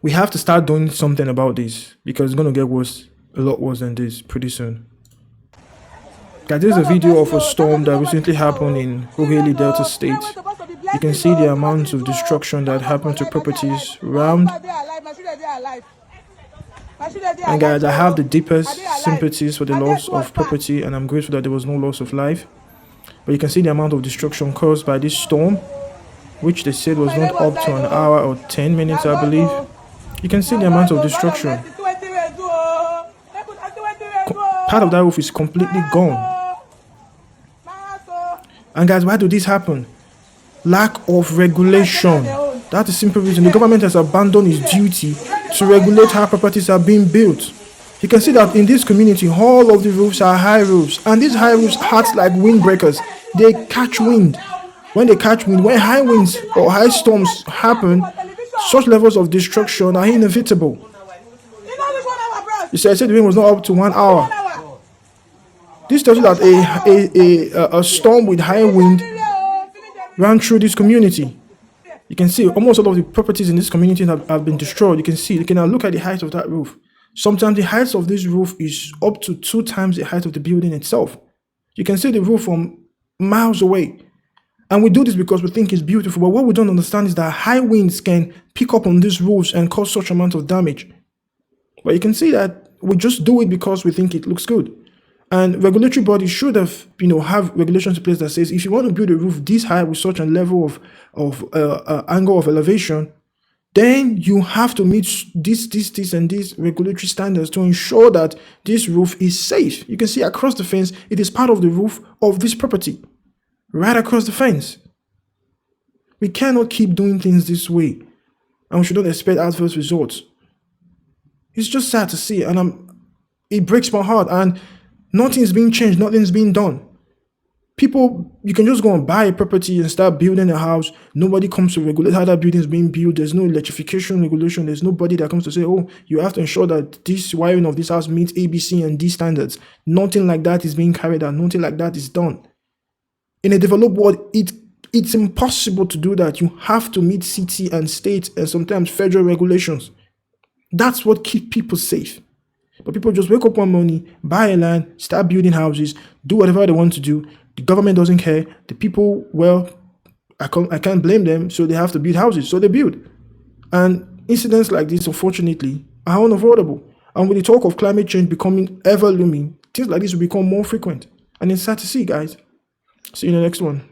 We have to start doing something about this because it's going to get worse, a lot worse than this pretty soon. Guys, this is a video of a storm that recently happened in Ughelli, Delta State. You can see the amount of destruction that happened to properties around. And guys, I have the deepest sympathies for the loss of property, and I'm grateful that there was no loss of life. But you can see the amount of destruction caused by this storm, which they said was not up to an hour or 10 minutes, I believe. You can see the amount of destruction. Part of that roof is completely gone. And guys, why do this happen? Lack of regulation. That's the simple reason. The government has abandoned its duty to regulate how properties are being built. You can see that in this community, all of the roofs are high roofs. And these high roofs act like windbreakers. They catch wind. When they catch wind, when high winds or high storms happen, such levels of destruction are inevitable. You see, I said the wind was not up to 1 hour. This tells you that a storm with high wind ran through this community. You can see almost all of the properties in this community have been destroyed. You can see, you can now look at the height of that roof. Sometimes the height of this roof is up to 2 times the height of the building itself. You can see the roof from miles away. And we do this because we think it's beautiful. But what we don't understand is that high winds can pick up on these roofs and cause such amount of damage. But you can see that we just do it because we think it looks good. And regulatory bodies should have, have regulations in place that says if you want to build a roof this high with such a level of angle of elevation, then you have to meet this and these regulatory standards to ensure that this roof is safe. You can see across the fence, it is part of the roof of this property, right across the fence. We cannot keep doing things this way, and we should not expect adverse results. It's just sad to see, and it breaks my heart. And nothing's being changed, nothing's being done. People, you can just go and buy a property and start building a house. Nobody comes to regulate how that building is being built. There's no electrification regulation. There's nobody that comes to say, oh, you have to ensure that this wiring of this house meets A, B, C, and D standards. Nothing like that is being carried out. Nothing like that is done. In a developed world, it's impossible to do that. You have to meet city and state and sometimes federal regulations. That's what keeps people safe. But people just wake up one morning, buy a land, start building houses, do whatever they want to do. The government doesn't care. The people, well, I can't blame them, so they have to build houses, so they build. And incidents like this, unfortunately, are unavoidable. And with the talk of climate change becoming ever looming, things like this will become more frequent. And it's sad to see, guys. See you in the next one.